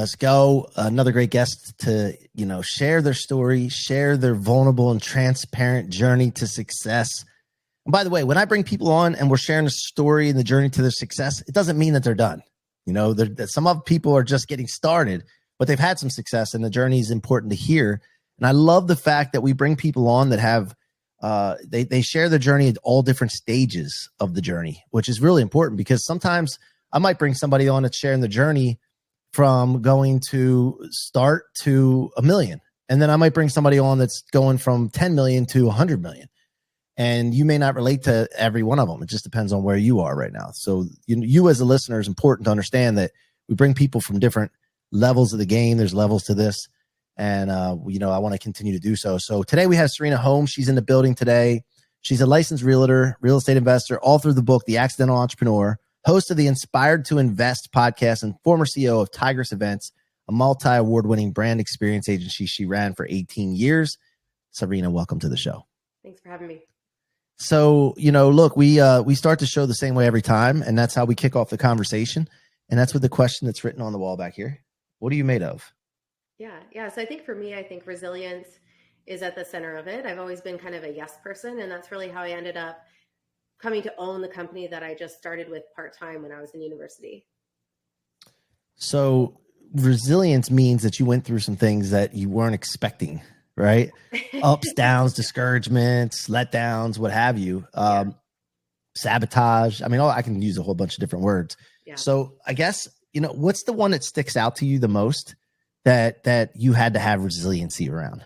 Let's go. Another great guest to, share their story, share their vulnerable and transparent journey to success. And by the way, when I bring people on and we're sharing a story and the journey to their success, it doesn't mean that they're done. Some of people are just getting started, but they've had some success and the journey is important to hear. And I love the fact that we bring people on that have, they share their journey at all different stages of the journey, which is really important because sometimes I might bring somebody on that's sharing the journey from going to start to $1 million. And then I might bring somebody on that's going from 10 million to 100 million. And you may not relate to every one of them. It just depends on where you are right now. So you as a listener is important to understand that we bring people from different levels of the game. There's levels to this. And, I want to continue to do so. So today we have Serena Holmes. She's in the building today. She's a licensed realtor, real estate investor, author of the book, The Accidental Entrepreneur, host of the Inspired to Invest podcast, and former CEO of Tigress Events, a multi-award-winning brand experience agency she ran for 18 years. Serena, welcome to the show. Thanks for having me. So, look, we start the show the same way every time, and that's how we kick off the conversation. And that's with the question that's written on the wall back here. What are you made of? Yeah. So I think for me, resilience is at the center of it. I've always been kind of a yes person, and that's really how I ended up coming to own the company that I just started with part-time when I was in university. So resilience means that you went through some things that you weren't expecting, right? Ups, downs, discouragements, letdowns, what have you. Sabotage. I mean, I can use a whole bunch of different words. Yeah. So I guess, what's the one that sticks out to you the most that you had to have resiliency around?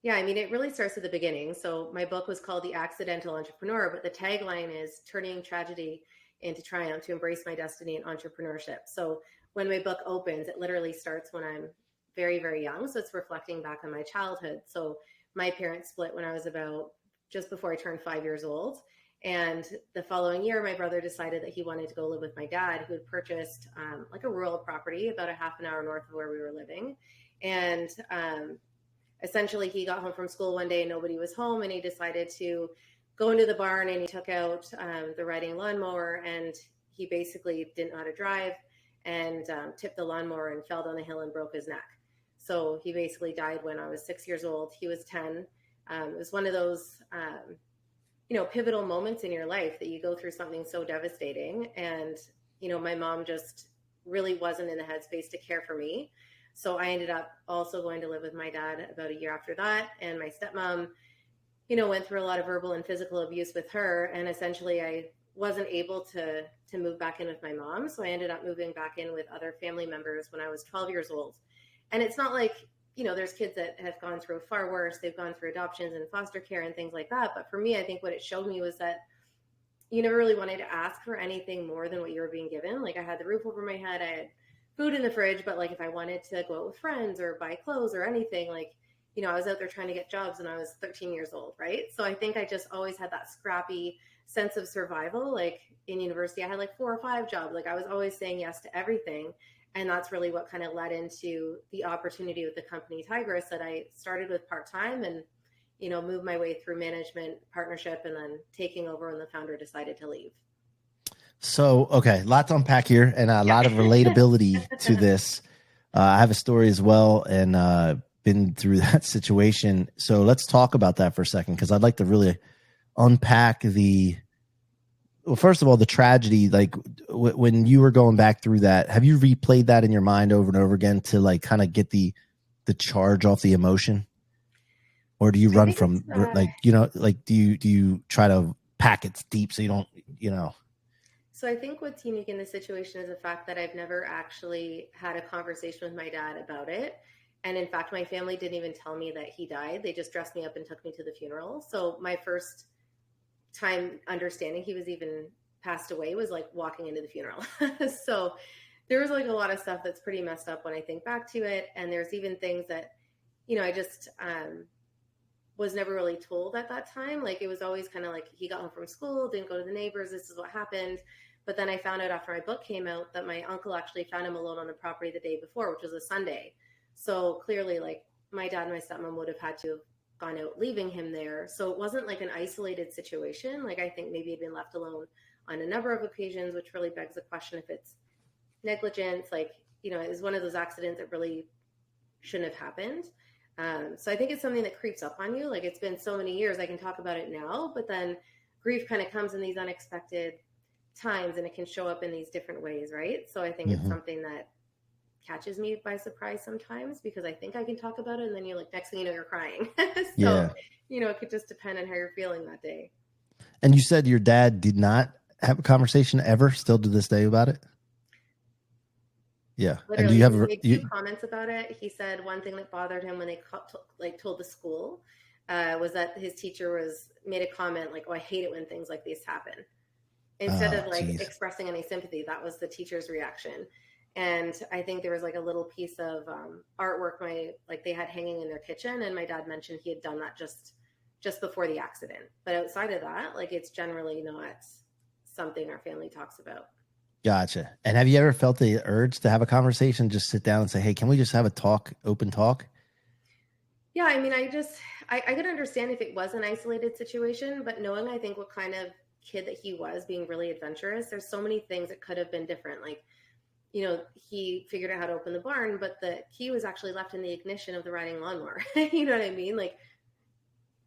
Yeah, I mean, it really starts at the beginning. So my book was called The Accidental Entrepreneur, but the tagline is turning tragedy into triumph to embrace my destiny in entrepreneurship. So when my book opens, it literally starts when I'm very, very young. So it's reflecting back on my childhood. So my parents split when I was about just before I turned 5 years old. And the following year, my brother decided that he wanted to go live with my dad, who had purchased like a rural property about a half an hour north of where we were living. And essentially, he got home from school one day and nobody was home, and he decided to go into the barn and he took out the riding lawnmower, and he basically didn't know how to drive and tipped the lawnmower and fell down the hill and broke his neck. So he basically died when I was 6 years old. He was 10. It was one of those, pivotal moments in your life that you go through something so devastating. And, my mom just really wasn't in the headspace to care for me. So I ended up also going to live with my dad about a year after that. And my stepmom, went through a lot of verbal and physical abuse with her. And essentially I wasn't able to move back in with my mom. So I ended up moving back in with other family members when I was 12 years old. And it's not like, there's kids that have gone through far worse. They've gone through adoptions and foster care and things like that. But for me, I think what it showed me was that you never really wanted to ask for anything more than what you were being given. Like I had the roof over my head. I had food in the fridge, but like if I wanted to go out with friends or buy clothes or anything, like, I was out there trying to get jobs when I was 13 years old, right? So I think I just always had that scrappy sense of survival. Like in university, I had like 4 or 5 jobs. Like I was always saying yes to everything. And that's really what kind of led into the opportunity with the company Tigress that I started with part-time and, moved my way through management, partnership, and then taking over when the founder decided to leave. So, okay, a lot to unpack here and a lot of relatability to this. I have a story as well and been through that situation. So let's talk about that for a second because I'd like to really unpack first of all, the tragedy. Like when you were going back through that, have you replayed that in your mind over and over again to like kind of get the charge off the emotion? Or do you run from do you try to pack it deep so you don't, So I think what's unique in this situation is the fact that I've never actually had a conversation with my dad about it. And in fact, my family didn't even tell me that he died. They just dressed me up and took me to the funeral. So my first time understanding he was even passed away was like walking into the funeral. So there was like a lot of stuff that's pretty messed up when I think back to it. And there's even things that, I just was never really told at that time. Like it was always kind of like he got home from school, didn't go to the neighbors. This is what happened. But then I found out after my book came out that my uncle actually found him alone on the property the day before, which was a Sunday. So clearly like my dad and my stepmom would have had to have gone out leaving him there. So it wasn't like an isolated situation. Like I think maybe he'd been left alone on a number of occasions, which really begs the question if it's negligence. Like it was one of those accidents that really shouldn't have happened. So I think it's something that creeps up on you. Like, it's been so many years, I can talk about it now, but then grief kind of comes in these unexpected times, and it can show up in these different ways, right? So I think it's something that catches me by surprise sometimes, because I think I can talk about it, and then you're like, next thing you know, you're crying. So, it could just depend on how you're feeling that day. And you said your dad did not have a conversation ever, still to this day, about it? Yeah. Literally, and do you have he made two comments about it. He said one thing that bothered him when they told the school was that his teacher made a comment like, "Oh, I hate it when things like these happen." Instead of expressing any sympathy, that was the teacher's reaction. And I think there was like a little piece of artwork they had hanging in their kitchen, and my dad mentioned he had done that just before the accident. But outside of that, like, it's generally not something our family talks about. Gotcha. And have you ever felt the urge to have a conversation, just sit down and say, hey, can we just have a open talk? Yeah, I mean, I could understand if it was an isolated situation, but knowing, I think, what kind of kid that he was, being really adventurous, there's so many things that could have been different. Like, he figured out how to open the barn, but the key was actually left in the ignition of the riding lawnmower. You know what I mean? Like,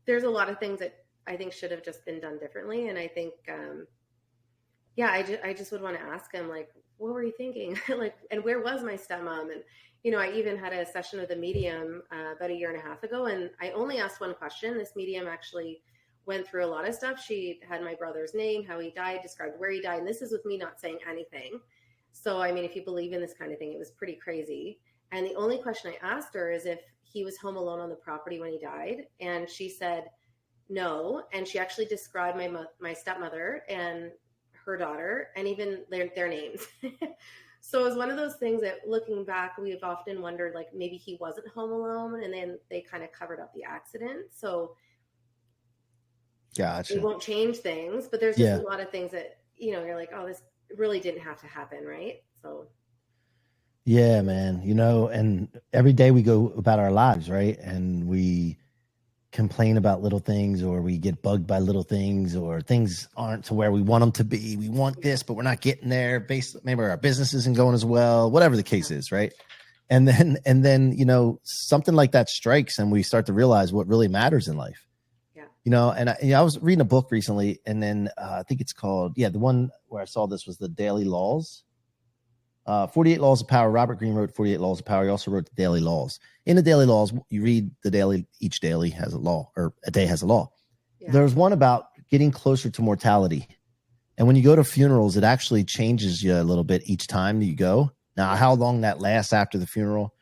there's a lot of things that I think should have just been done differently. And I think, I just would want to ask him, like, what were you thinking? Like, and where was my stepmom? And, I even had a session with a medium about a year and a half ago, and I only asked one question. This medium actually went through a lot of stuff. She had my brother's name, how he died, described where he died. And this is with me not saying anything. So, I mean, if you believe in this kind of thing, it was pretty crazy. And the only question I asked her is if he was home alone on the property when he died. And she said no. And she actually described my stepmother and her daughter, and even their names. So it was one of those things that, looking back, we've often wondered, like, maybe he wasn't home alone, and then they kind of covered up the accident. So gotcha. It won't change things, but there's just a lot of things that, you're like, oh, this really didn't have to happen, right? So yeah, man, and every day we go about our lives, right? And we complain about little things, or we get bugged by little things, or things aren't to where we want them to be. We want this, but we're not getting there. Maybe our business isn't going as well, whatever the case is, right? And then something like that strikes, and we start to realize what really matters in life. And I was reading a book recently, and then I think it's called, the one where I saw this was The Daily Laws. 48 Laws of Power. Robert Greene wrote 48 Laws of Power. He also wrote the Daily Laws. In the Daily Laws, you read each daily has a law, or a day has a law. Yeah. There's one about getting closer to mortality. And when you go to funerals, it actually changes you a little bit each time that you go. Now, how long that lasts after the funeral,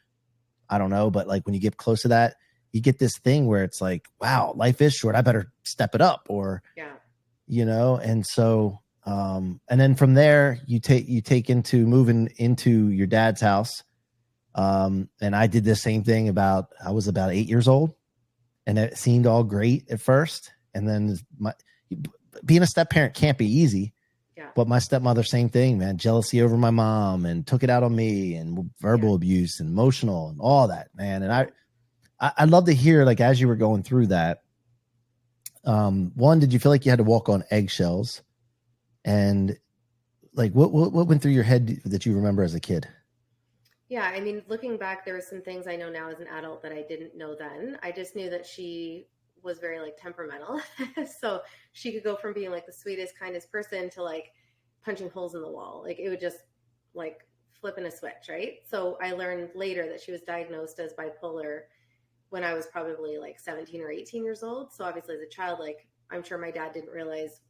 I don't know. But like, when you get close to that, you get this thing where it's like, wow, life is short. I better step it up, or, and so, and then from there you take into moving into your dad's house. And I did the same thing I was about 8 years old, and it seemed all great at first. And then being a step parent can't be easy, but my stepmother, same thing, man, jealousy over my mom, and took it out on me, and verbal abuse and emotional and all that, man. And I'd love to hear, like, as you were going through that, one, did you feel like you had to walk on eggshells? And like, what went through your head that you remember as a kid? Yeah, I mean, looking back, there were some things I know now as an adult that I didn't know then. I just knew that she was very, like, temperamental. So she could go from being like the sweetest, kindest person to like punching holes in the wall. Like, it would just like flipping a switch, right? So I learned later that she was diagnosed as bipolar when I was probably like 17 or 18 years old. So obviously, as a child, like, I'm sure my dad didn't realize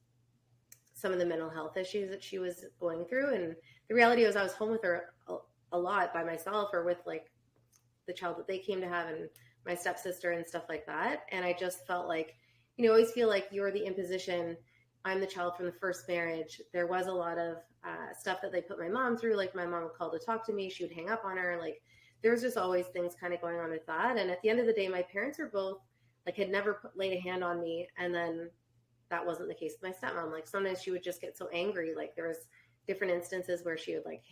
some of the mental health issues that she was going through. And the reality was, I was home with her a lot by myself, or with like the child that they came to have, and my stepsister and stuff like that. And I just felt like, always feel like you're the imposition. I'm the child from the first marriage. There was a lot of stuff that they put my mom through. Like, my mom would call to talk to me. She would hang up on her. Like, there was just always things kind of going on with that. And at the end of the day, my parents were both like, had never laid a hand on me. And then that wasn't the case with my stepmom. Like, sometimes she would just get so angry. Like, there was different instances where she would like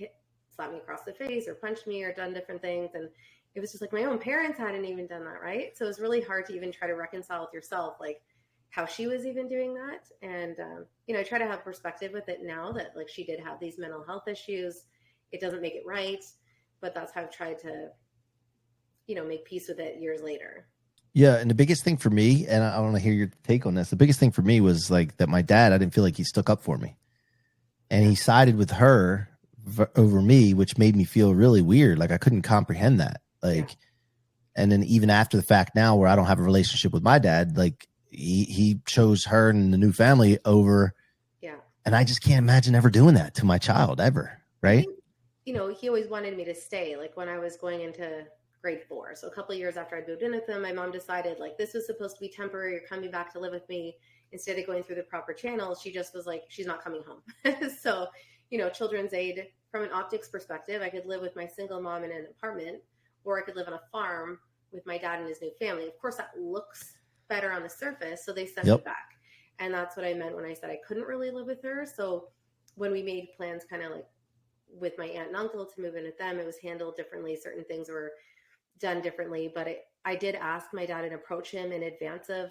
slap me across the face, or punch me, or done different things. And it was just like, my own parents hadn't even done that, right? So it was really hard to even try to reconcile with yourself, like, how she was even doing that. And, I try to have perspective with it now, that like, she did have these mental health issues. It doesn't make it right. but that's how I've tried to, make peace with it years later. Yeah, and the biggest thing for me, and I want to hear your take on this. The biggest thing for me was like that my dad, I didn't feel like he stuck up for me, and Yeah. he sided with her over me, which made me feel really weird. Like I couldn't comprehend that. Yeah. Like, and then even after the fact, now where I don't have a relationship with my dad, like he chose her and the new family over, Yeah. and I just can't imagine ever doing that to my child ever. I Right? think, he always wanted me to stay. Like when I was going into grade 4, so a couple of years after I moved in with them, my mom decided like this was supposed to be temporary. You're coming back to live with me. Instead of going through the proper channels, she just was like, she's not coming home. So, Children's Aid, from an optics perspective, I could live with my single mom in an apartment, or I could live on a farm with my dad and his new family. Of course, that looks better on the surface, so they sent me Yep. back. And that's what I meant when I said I couldn't really live with her. So when we made plans kind of like with my aunt and uncle to move in with them, it was handled differently. Certain things were done differently, but I did ask my dad and approach him in advance of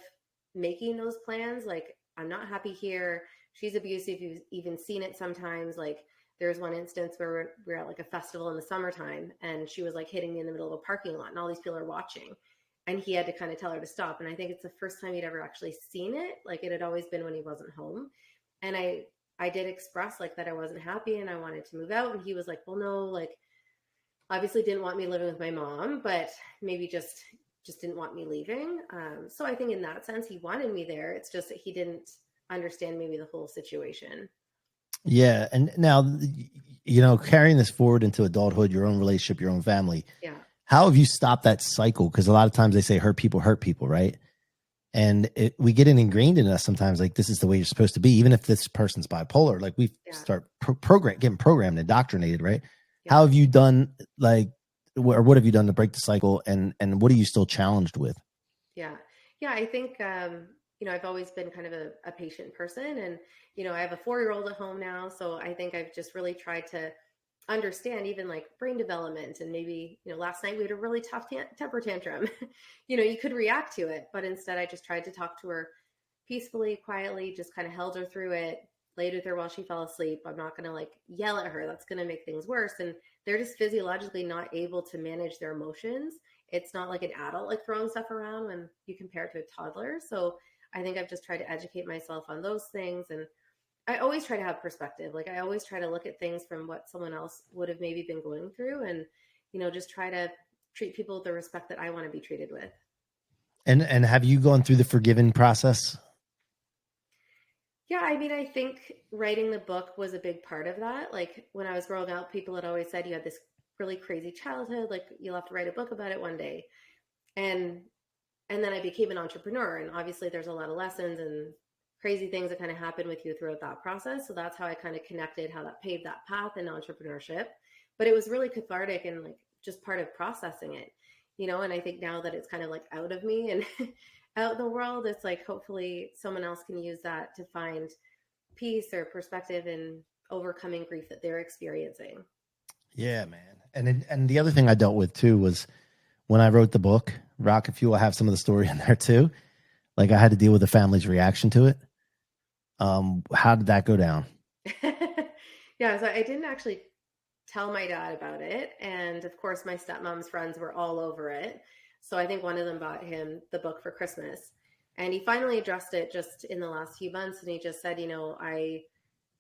making those plans. Like, I'm not happy here. She's abusive. You've even seen it sometimes. Like, there's one instance where we're at like a festival in the summertime, and she was like hitting me in the middle of a parking lot, and all these people are watching. And he had to kind of tell her to stop. And I think it's the first time he'd ever actually seen it. Like, it had always been when he wasn't home. And I did express like that I wasn't happy and I wanted to move out. And he was like, well, no, like, obviously didn't want me living with my mom, but maybe just didn't want me leaving. So I think in that sense, he wanted me there. It's just that he didn't understand maybe the whole situation. Yeah, and now carrying this forward into adulthood, your own relationship, your own family. Yeah. How have you stopped that cycle? Because a lot of times they say hurt people, right? And we get it ingrained in us sometimes. Like this is the way you're supposed to be, even if this person's bipolar. Like we start getting programmed, indoctrinated, right? Yeah. How have you done? Like, or what have you done to break the cycle? And what are you still challenged with? Yeah, I think I've always been kind of a patient person, and I have a 4-year-old at home now, so I think I've just really tried to understand even like brain development. And maybe last night we had a really tough temper tantrum. You could react to it, but instead I just tried to talk to her peacefully, quietly, just kind of held her through it, laid with her while she fell asleep. I'm not going to like yell at her. That's going to make things worse. And they're just physiologically not able to manage their emotions. It's not like an adult like throwing stuff around when you compare it to a toddler. So I think I've just tried to educate myself on those things. And I always try to have perspective. Like I always try to look at things from what someone else would have maybe been going through, and just try to treat people with the respect that I want to be treated with. And have you gone through the forgiving process? Yeah, I mean, I think writing the book was a big part of that. Like when I was growing up, people had always said you had this really crazy childhood, like you'll have to write a book about it one day. And then I became an entrepreneur, and obviously there's a lot of lessons and crazy things that kind of happen with you throughout that process. So that's how I kind of connected how that paved that path in entrepreneurship. But it was really cathartic and like just part of processing it, and I think now that it's kind of like out of me and out in the world, it's like hopefully someone else can use that to find peace or perspective in overcoming grief that they're experiencing. Yeah, man. And the other thing I dealt with too was when I wrote the book, Rocket Fuel, I have some of the story in there too. Like I had to deal with the family's reaction to it. How did that go down? Yeah, so I didn't actually tell my dad about it. And of course, my stepmom's friends were all over it. So I think one of them bought him the book for Christmas. And he finally addressed it just in the last few months. And he just said, I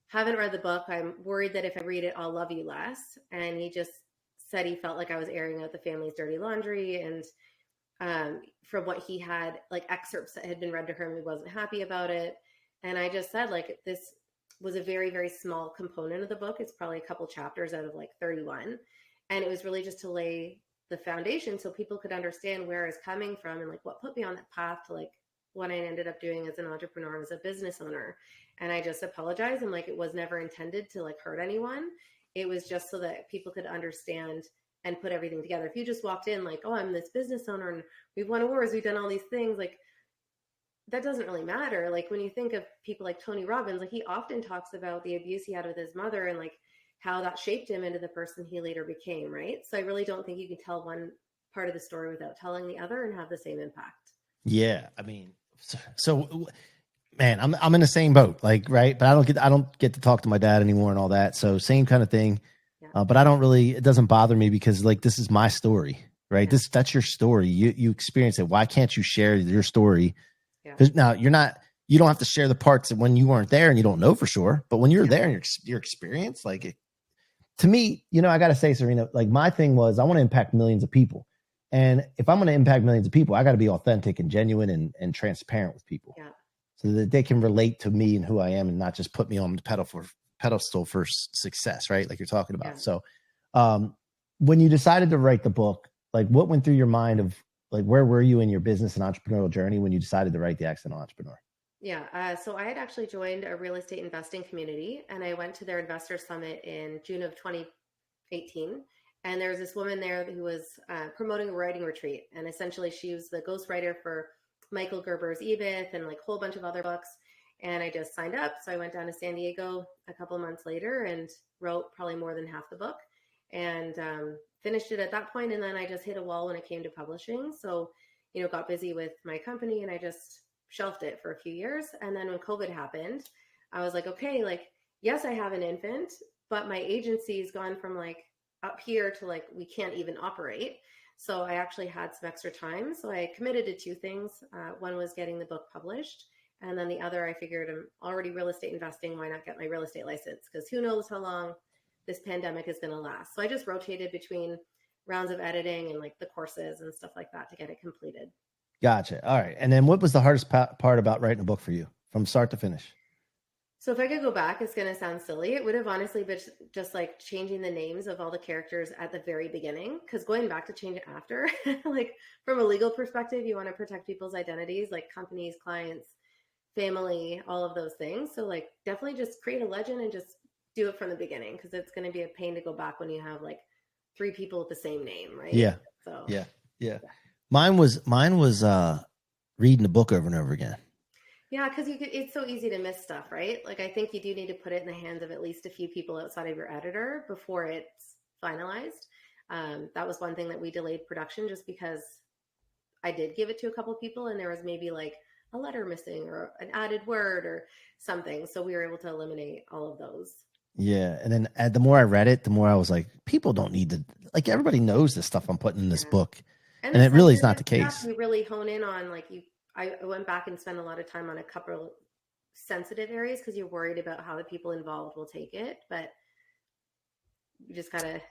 haven't read the book. I'm worried that if I read it, I'll love you less. And he just said he felt like I was airing out the family's dirty laundry. And from what he had, like excerpts that had been read to him, he wasn't happy about it. And I just said, like, this was a very, very small component of the book. It's probably a couple chapters out of like 31. And it was really just to lay the foundation so people could understand where I was coming from and like what put me on that path to like what I ended up doing as an entrepreneur and as a business owner. And I just apologized. And like, it was never intended to like hurt anyone. It was just so that people could understand and put everything together. If you just walked in like, oh, I'm this business owner and we've won awards, we've done all these things, like that doesn't really matter. Like when you think of people like Tony Robbins, like he often talks about the abuse he had with his mother and like how that shaped him into the person he later became, right? So I really don't think you can tell one part of the story without telling the other and have the same impact. Yeah, I mean, so man, I'm in the same boat, like, right? But I don't get to talk to my dad anymore and all that. So same kind of thing. Yeah. But I don't really, it doesn't bother me because like, this is my story, right? Yeah. That's your story. You experience it. Why can't you share your story? Yeah. Because now you don't have to share the parts when you weren't there and you don't know for sure, but when you're Yeah. there and your experience, like to me, I got to say, Serena, like my thing was I want to impact millions of people. And if I'm going to impact millions of people, I got to be authentic and genuine and transparent with people Yeah. so that they can relate to me and who I am and not just put me on the pedestal for success, right? Like you're talking about. Yeah. So when you decided to write the book, like what went through your mind of like, where were you in your business and entrepreneurial journey when you decided to write The Accidental Entrepreneur? Yeah. So I had actually joined a real estate investing community, and I went to their investor summit in June of 2018. And there was this woman there who was promoting a writing retreat. And essentially she was the ghostwriter for Michael Gerber's E-Myth and like a whole bunch of other books. And I just signed up. So I went down to San Diego a couple of months later and wrote probably more than half the book and finished it at that point. And then I just hit a wall when it came to publishing. So, got busy with my company and I just shelved it for a few years. And then when COVID happened, I was like, okay, like, yes, I have an infant, but my agency's gone from like up here to like, we can't even operate. So I actually had some extra time. So I committed to two things. One was getting the book published. And then the other, I figured I'm already real estate investing. Why not get my real estate license? Because who knows how long this pandemic is going to last. So I just rotated between rounds of editing and like the courses and stuff like that to get it completed. Gotcha. All right. And then what was the hardest part about writing a book for you from start to finish? So if I could go back, it's going to sound silly. It would have honestly been just like changing the names of all the characters at the very beginning, because going back to change it after, like from a legal perspective, you want to protect people's identities, like companies, clients, family, all of those things. So like definitely just create a legend and just do it from the beginning, because it's going to be a pain to go back when you have like three people with the same name, right? Yeah. So Yeah. Mine was reading the book over and over again. yeah, because it's so easy to miss stuff, right? Like I think you do need to put it in the hands of at least a few people outside of your editor before it's finalized. That was one thing that we delayed production just because I did give it to a couple of people and there was maybe like a letter missing or an added word or something. So we were able to eliminate all of those. Yeah. And then the more I read it, the more I was like, people don't need to, like, everybody knows the stuff I'm putting in this Yeah. book. And And the it really is sensitive not the stuff case. you really hone in on, like I went back and spent a lot of time on a couple sensitive areas because you're worried about how the people involved will take it, but you just gotta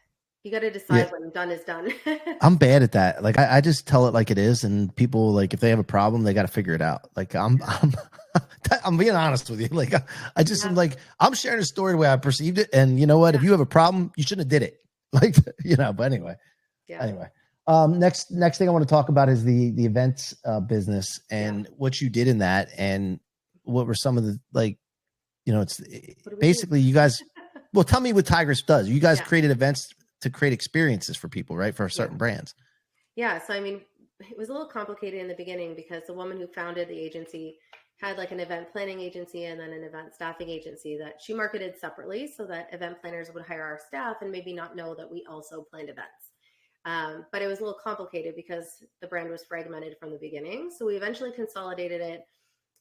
Yeah. decide when done is done. I'm bad at that. Like I just tell it like it is, and people like if they have a problem, they got to figure it out. Like I'm being honest with you. Like I just Yeah. am like I'm sharing a story the way I perceived it, and you know what? Yeah. If you have a problem, you shouldn't have did it. Like But anyway. Next thing I want to talk about is the events business and what you did in that, and what were some of the it's basically you guys. Well, tell me what Tigress does. You guys created events to create experiences for people, right? For certain brands. Yeah. So, I mean, it was a little complicated in the beginning because the woman who founded the agency had like an event planning agency and then an event staffing agency that she marketed separately so that event planners would hire our staff and maybe not know that we also planned events. But it was a little complicated because the brand was fragmented from the beginning. So we eventually consolidated it.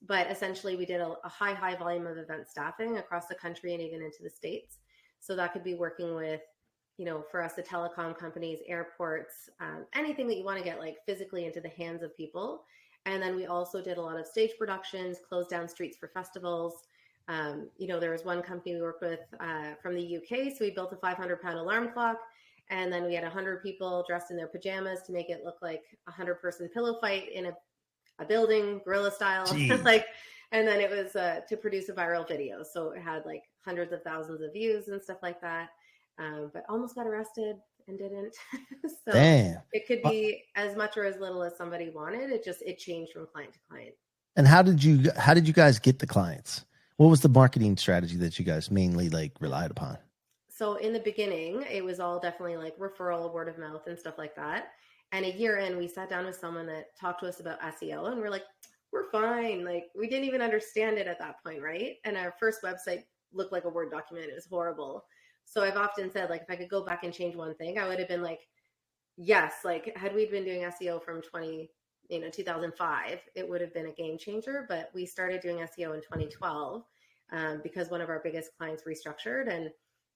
But essentially, we did a high volume of event staffing across the country and even into the States. So that could be working with, for us, the telecom companies, airports, anything that you want to get like physically into the hands of people. And then we also did a lot of stage productions, closed down streets for festivals. There was one company we worked with from the UK. So we built a 500-pound alarm clock. And then we had 100 people dressed in their pajamas to make it look like a 100-person pillow fight in a building, guerrilla style. And then it was to produce a viral video. So it had like hundreds of thousands of views and stuff like that. But almost got arrested and didn't. So Damn. It could be as much or as little as somebody wanted. It changed from client to client. And how did you guys get the clients? What was the marketing strategy that you guys mainly relied upon? So in the beginning, it was all definitely like referral, word of mouth and stuff like that. And a year in, we sat down with someone that talked to us about SEO and we're like, we're fine. Like we didn't even understand it at that point, right? And our first website looked like a Word document. It was horrible. So I've often said, like, if I could go back and change one thing, I would have been like, yes, like had we been doing SEO from 2005, it would have been a game changer. But we started doing SEO in 2012 because one of our biggest clients restructured. And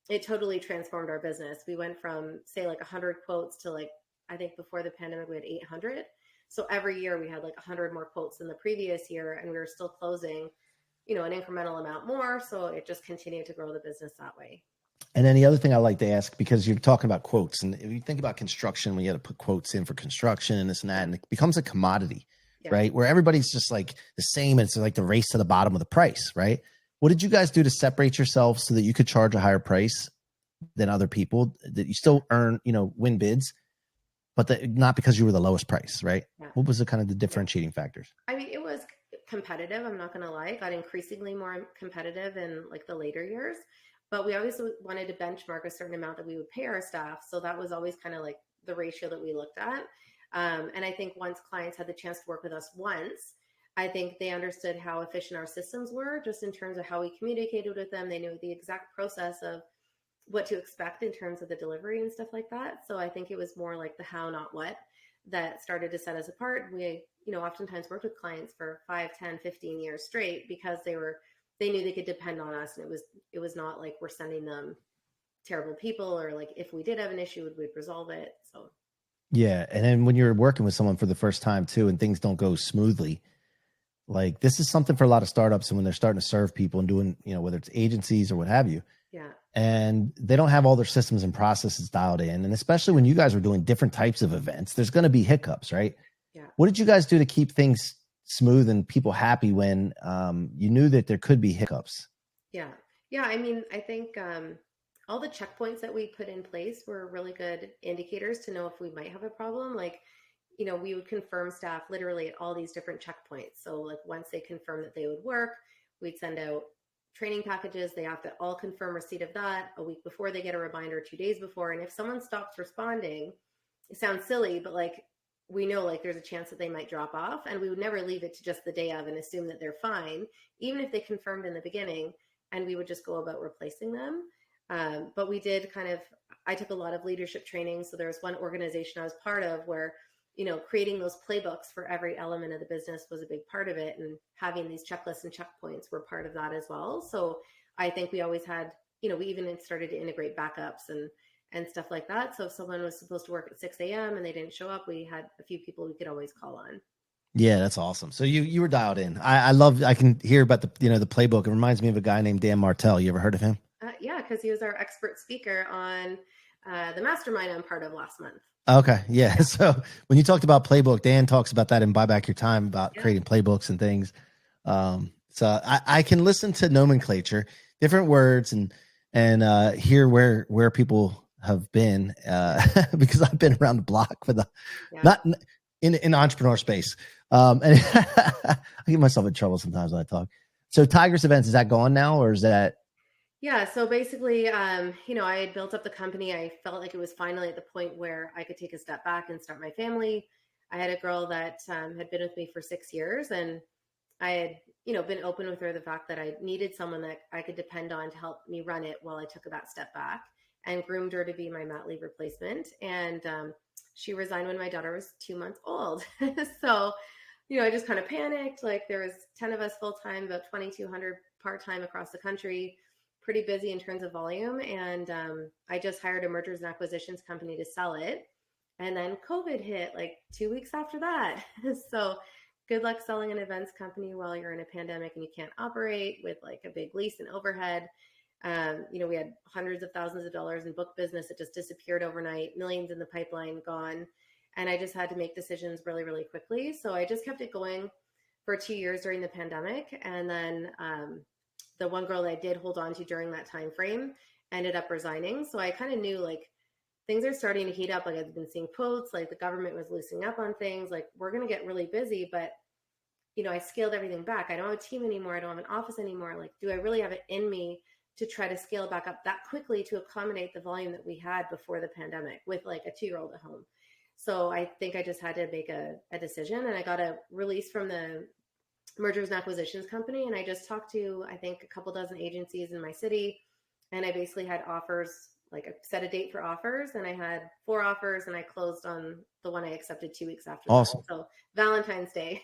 it totally transformed our business. We went from, say, like 100 quotes to like, I think before the pandemic, we had 800. So every year we had like 100 more quotes than the previous year, and we were still closing, an incremental amount more. So it just continued to grow the business that way. And then the other thing I like to ask, because you're talking about quotes, and if you think about construction, we had to put quotes in for construction and this and that, and it becomes a commodity, right? Where everybody's just like the same. And it's like the race to the bottom of the price, right? What did you guys do to separate yourselves so that you could charge a higher price than other people, that you still earn, win bids, but not because you were the lowest price, right? Yeah. What was the kind of the differentiating factors? I mean, it was competitive. I'm not going to lie. It got increasingly more competitive in like the later years, but we always wanted to benchmark a certain amount that we would pay our staff. So that was always kind of like the ratio that we looked at. And I think once clients had the chance to work with us once, I think they understood how efficient our systems were, just in terms of how we communicated with them. They knew the exact process of what to expect in terms of the delivery and stuff like that. So I think it was more like the how, not what, that started to set us apart. We, oftentimes worked with clients for 5, 10, 15 years straight because they knew they could depend on us. And it was not like we're sending them terrible people, or like if we did have an issue, we'd resolve it. So. Yeah. And then when you're working with someone for the first time too, and things don't go smoothly, like this is something for a lot of startups. And when they're starting to serve people and doing, whether it's agencies or what have you, yeah, and they don't have all their systems and processes dialed in. And especially when you guys are doing different types of events, there's going to be hiccups, right? Yeah. What did you guys do to keep things smooth and people happy when you knew that there could be hiccups? Yeah. Yeah. I mean, I think all the checkpoints that we put in place were really good indicators to know if we might have a problem. Like, we would confirm staff literally at all these different checkpoints. So like once they confirm that they would work, we'd send out training packages. They have to all confirm receipt of that a week before. They get a reminder 2 days before. And if someone stops responding, it sounds silly, but like, we know like there's a chance that they might drop off, and we would never leave it to just the day of and assume that they're fine, even if they confirmed in the beginning, and we would just go about replacing them. But we did I took a lot of leadership training. So there was one organization I was part of where, creating those playbooks for every element of the business was a big part of it. And having these checklists and checkpoints were part of that as well. So I think we always had, we even started to integrate backups and stuff like that. So if someone was supposed to work at 6 a.m. and they didn't show up, we had a few people we could always call on. Yeah, that's awesome. So you were dialed in. I can hear about the playbook. It reminds me of a guy named Dan Martell. You ever heard of him? Yeah, because he was our expert speaker on the mastermind I'm part of last month. Okay. Yeah. So when you talked about playbook, Dan talks about that in Buy Back Your Time about creating playbooks and things. So I can listen to nomenclature, different words, and hear where people have been because I've been around the block for not in the entrepreneur space. And I get myself in trouble sometimes when I talk. So Tigers Events, is that gone now, or is that? Yeah. So basically, I had built up the company. I felt like it was finally at the point where I could take a step back and start my family. I had a girl that had been with me for 6 years, and I had, been open with her the fact that I needed someone that I could depend on to help me run it while I took that step back, and groomed her to be my mat leave replacement. And she resigned when my daughter was 2 months old. So, I just kind of panicked. Like there was 10 of us full-time, about 2,200 part-time across the country, pretty busy in terms of volume. And I just hired a mergers and acquisitions company to sell it. And then COVID hit like 2 weeks after that. So good luck selling an events company while you're in a pandemic and you can't operate with like a big lease and overhead. We had hundreds of thousands of dollars in book business that just disappeared overnight, millions in the pipeline gone. And I just had to make decisions really, really quickly. So I just kept it going for 2 years during the pandemic. And then the one girl that I did hold on to during that time frame ended up resigning. So I kind of knew like things are starting to heat up. Like I've been seeing quotes, like the government was loosening up on things, like we're going to get really busy, but I scaled everything back. I don't have a team anymore. I don't have an office anymore. Like, do I really have it in me to try to scale back up that quickly to accommodate the volume that we had before the pandemic with like a 2-year-old at home? So I think I just had to make a decision, and I got a release from the mergers and acquisitions company. And I just talked to, I think, a couple dozen agencies in my city. And I basically had offers, like I set a date for offers, and I had 4 offers, and I closed on the one I accepted 2 weeks after. Awesome. That. So Valentine's Day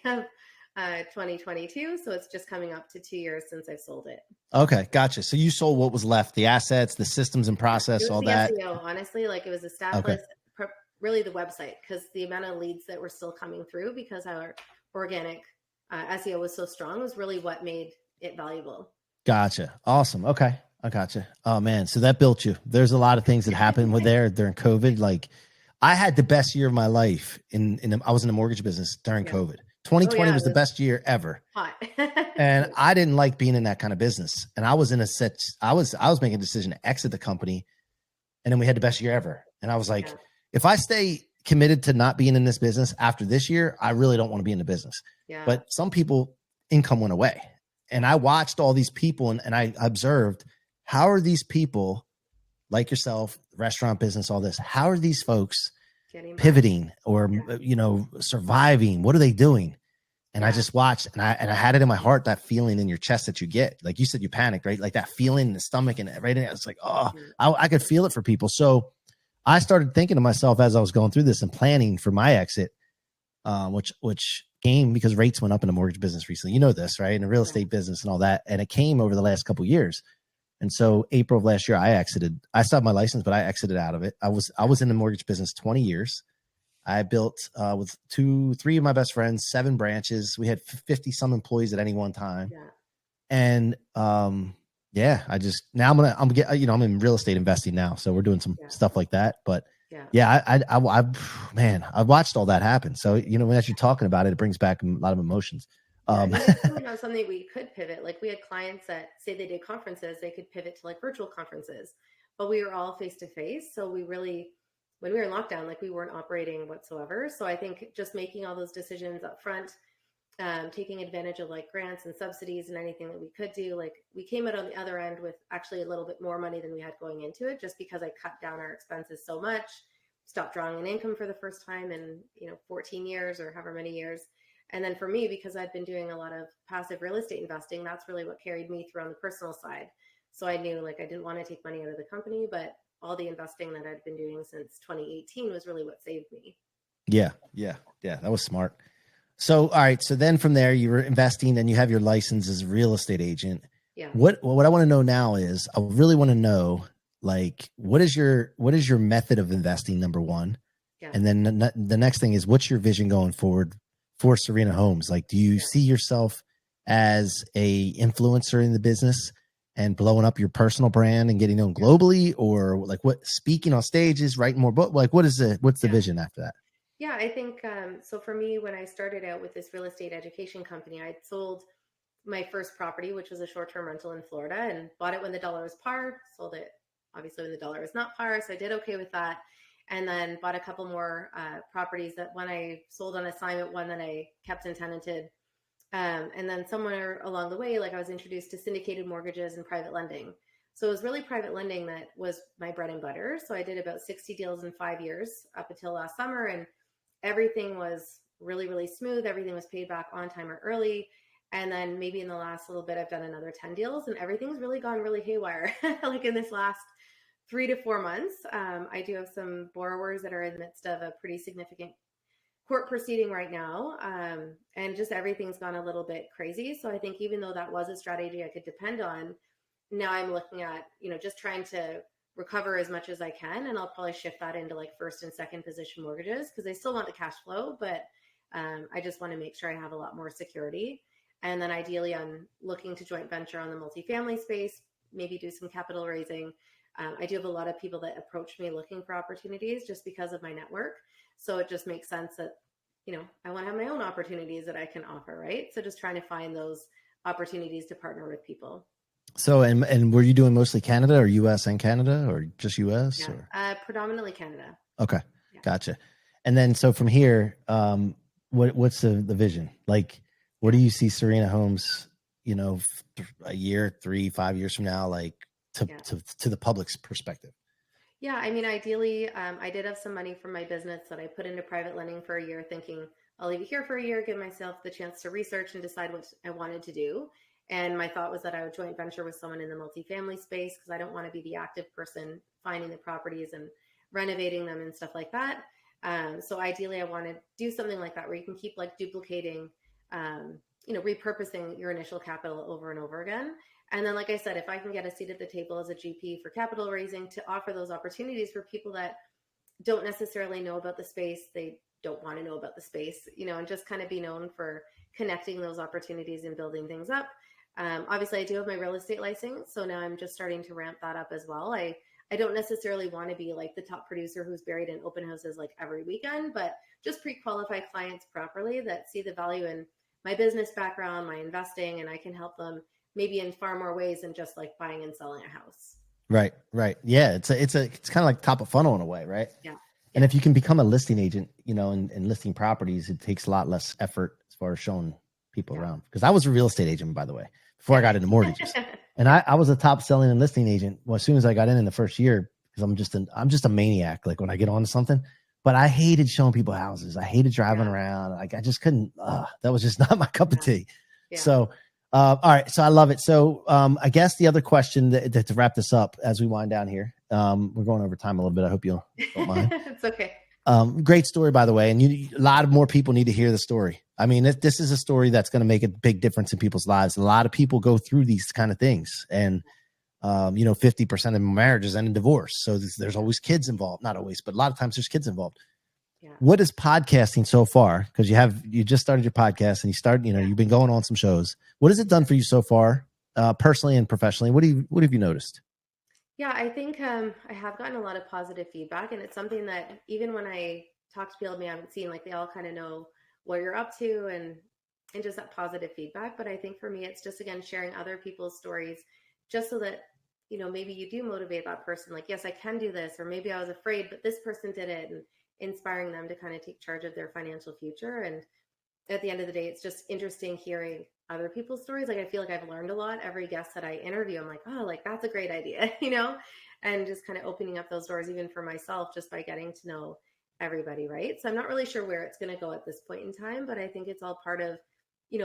2022. So it's just coming up to 2 years since I've sold it. Okay, gotcha. So you sold what was left, the assets, the systems and process, It was all the that. SEO, honestly. Like, it was a staff Okay, list, really the website, because the amount of leads that were still coming through because our organic SEO was so strong was really what made it valuable. gotcha. Awesome. Okay, I gotcha. Oh man, so that built you. There's a lot of things that happened with there during COVID. Like, I had the best year of my life I was in the mortgage business during Yeah. COVID. Oh 2020 yeah, was it the was best year ever. hot. And I didn't like being in that kind of business. And I was I was making a decision to exit the company. And then we had the best year ever. And I was like, Yeah. if I stay committed to not being in this business after this year, I really don't want to be in the business. Yeah. But some people, income went away. And I watched all these people and I observed, how are these people like yourself, restaurant business, all this, how are these folks pivoting or, surviving? What are they doing? And I just watched and I had it in my heart, that feeling in your chest that you get, like you said, you panicked, right? Like that feeling in the stomach and right in it. It's like, oh, I could feel it for people. So I started thinking to myself as I was going through this and planning for my exit, which came because rates went up in the mortgage business recently. You know this, right? In the real estate business and all that. And it came over the last couple of years. And so April of last year, I exited. I still have my license, but I exited out of it. I was in the mortgage business 20 years. I built with 3 of my best friends, 7 branches. We had 50 some employees at any one time. Yeah. And I just, now I'm in real estate investing now. So we're doing some stuff like that. But I watched all that happen. So, as you're talking about it, it brings back a lot of emotions. It's really not something we could pivot. Like, we had clients that say they did conferences, they could pivot to like virtual conferences, but we were all face to face. So we really, when we were in lockdown, like, we weren't operating whatsoever. So I think just making all those decisions up front, taking advantage of like grants and subsidies and anything that we could do, like, we came out on the other end with actually a little bit more money than we had going into it, just because I cut down our expenses so much, stopped drawing an income for the first time in 14 years or however many years. And then for me, because I'd been doing a lot of passive real estate investing, that's really what carried me through on the personal side. So I knew, like, I didn't want to take money out of the company, but all the investing that I'd been doing since 2018 was really what saved me. Yeah. That was smart. So, all right. So then from there, you were investing and you have your license as a real estate agent. Yeah. What I want to know now is, I really want to know, like, what is your method of investing, number one? Yeah. And then the next thing is, what's your vision going forward for Serena Holmes? Like, do you see yourself as a influencer in the business and blowing up your personal brand and getting known globally, or like speaking on stages, writing more books? Like, what's the vision after that? Yeah, I think, so for me, when I started out with this real estate education company, I'd sold my first property, which was a short-term rental in Florida, and bought it when the dollar was par, sold it obviously when the dollar was not par. So I did okay with that. And then bought a couple more properties, that one I sold on assignment, one that I kept and tenanted. And then somewhere along the way, like, I was introduced to syndicated mortgages and private lending. So it was really private lending that was my bread and butter. So I did about 60 deals in 5 years up until last summer, and everything was really, really smooth. Everything was paid back on time or early. And then maybe in the last little bit, I've done another 10 deals, and everything's really gone really haywire. Like, in this last 3 to 4 months, I do have some borrowers that are in the midst of a pretty significant court proceeding right now. And just everything's gone a little bit crazy. So I think even though that was a strategy I could depend on, now I'm looking at, just trying to recover as much as I can. And I'll probably shift that into like first and second position mortgages, because I still want the cash flow, but I just want to make sure I have a lot more security. And then ideally, I'm looking to joint venture on the multifamily space, maybe do some capital raising. I do have a lot of people that approach me looking for opportunities just because of my network. So it just makes sense that, I want to have my own opportunities that I can offer, right? So just trying to find those opportunities to partner with people. So, and were you doing mostly Canada, or US and Canada, or just US? Yeah, or? Predominantly Canada. Okay. Yeah. Gotcha. And then, so from here, what's the vision? Like, where do you see Serena Holmes, a year, 3, 5 years from now, like to the public's perspective? Yeah. I mean, ideally, I did have some money from my business that I put into private lending for a year, thinking I'll leave it here for a year, give myself the chance to research and decide what I wanted to do. And my thought was that I would joint venture with someone in the multifamily space, because I don't want to be the active person finding the properties and renovating them and stuff like that. So ideally, I want to do something like that, where you can keep like duplicating repurposing your initial capital over and over again. And then, like I said, if I can get a seat at the table as a GP for capital raising to offer those opportunities for people that don't necessarily know about the space, they don't want to know about the space, and just kind of be known for connecting those opportunities and building things up. Obviously, I do have my real estate license, so now I'm just starting to ramp that up as well. I don't necessarily want to be like the top producer who's buried in open houses like every weekend, but just pre-qualify clients properly that see the value in my business background, my investing, and I can help them maybe in far more ways than just like buying and selling a house. Right. Yeah. It's kind of like top of funnel in a way, right? Yeah. And if you can become a listing agent, and listing properties, it takes a lot less effort as far as showing people around. Because I was a real estate agent, by the way, before I got into mortgages. And I was a top selling and listing agent. Well, as soon as I got in the first year, because I'm just a maniac. Like when I get on to something, but I hated showing people houses. I hated driving around. Like I just couldn't, that was just not my cup of tea. Yeah. So, all right. So I love it. So I guess the other question to wrap this up as we wind down here, we're going over time a little bit. I hope you don't mind. It's okay. Great story, by the way. And a lot of more people need to hear the story. I mean, this is a story that's going to make a big difference in people's lives. A lot of people go through these kind of things, and 50% of marriages end in divorce. So there's always kids involved. Not always, but a lot of times there's kids involved. Yeah. What is podcasting so far? Because you just started your podcast and you've been going on some shows. What has it done for you so far, personally and professionally? What have you noticed? Yeah, I think I have gotten a lot of positive feedback, and it's something that even when I talk to people I haven't seen, like they all kind of know what you're up to and just that positive feedback. But I think for me, it's just, again, sharing other people's stories just so that, maybe you do motivate that person. Like, yes, I can do this, or maybe I was afraid, but this person did it, and inspiring them to kind of take charge of their financial future. And at the end of the day, it's just interesting hearing other people's stories. Like, I feel like I've learned a lot. Every guest that I interview, I'm like, oh, like that's a great idea, and just kind of opening up those doors even for myself just by getting to know everybody. Right. So I'm not really sure where it's going to go at this point in time, but I think it's all part of,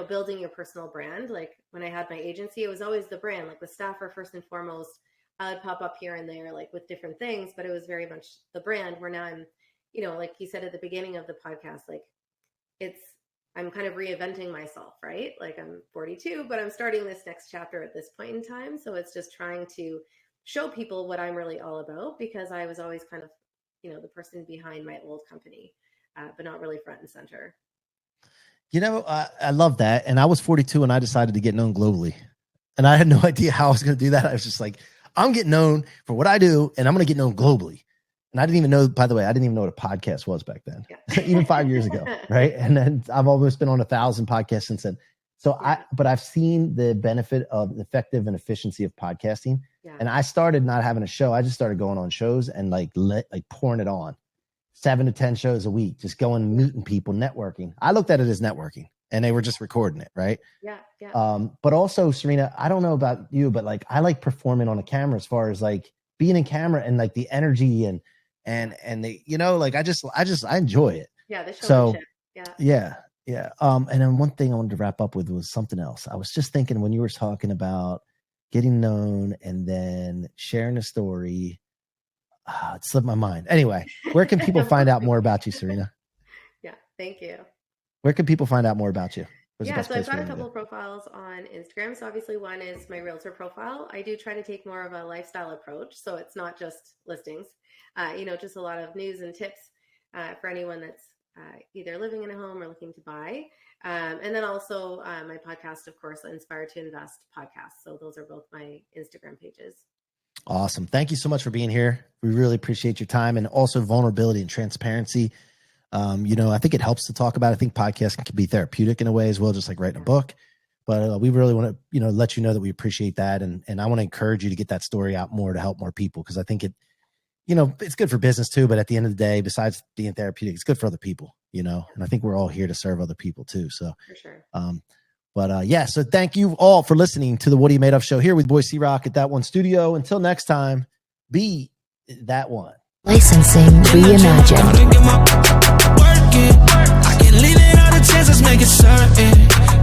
building your personal brand. Like when I had my agency, it was always the brand, like the staff are first and foremost. I would pop up here and there, like with different things, but it was very much the brand, where now I'm, like you said at the beginning of the podcast, like I'm kind of reinventing myself, right? Like I'm 42, but I'm starting this next chapter at this point in time. So it's just trying to show people what I'm really all about, because I was always kind of, the person behind my old company, but not really front and center. I love that. And I was 42 and I decided to get known globally. And I had no idea how I was going to do that. I was just like, I'm getting known for what I do, and I'm going to get known globally. And I didn't even know, by the way, what a podcast was back then, even 5 years ago. Right. And then I've almost been on 1,000 podcasts since then. So but I've seen the benefit of the effective and efficiency of podcasting. Yeah. And I started not having a show. I just started going on shows and like pouring it on 7 to 10 shows a week, just going, meeting people, networking. I looked at it as networking, and they were just recording it. Right. Yeah. Yeah. But also, Serena, I don't know about you, but like, I like performing on a camera, as far as like being in camera and like the energy and they, like I enjoy it. Yeah. The showmanship. Yeah. And then one thing I wanted to wrap up with was something else. I was just thinking when you were talking about getting known and then sharing a story, it slipped my mind. Anyway, where can people find out more about you, Serena? Yeah. Thank you. Where can people find out more about you? So I've got a couple of profiles on Instagram. So obviously one is my realtor profile. I do try to take more of a lifestyle approach. So it's not just listings, just a lot of news and tips for anyone that's either living in a home or looking to buy. And then also my podcast, of course, Inspire to Invest podcast. So those are both my Instagram pages. Awesome. Thank you so much for being here. We really appreciate your time, and also vulnerability and transparency. I think it helps to talk about it. I think podcasting can be therapeutic in a way as well, just like writing a book. But we really want to, let you know that we appreciate that. And I want to encourage you to get that story out more to help more people, because I think it, it's good for business too. But at the end of the day, besides being therapeutic, it's good for other people, and I think we're all here to serve other people too. So, for sure. So thank you all for listening to the What Are You Made Of show here with Boy C Rock at That One Studio. Until next time, be that one. Licensing reimagined. I can lean it all the chances, make it certain. Yeah.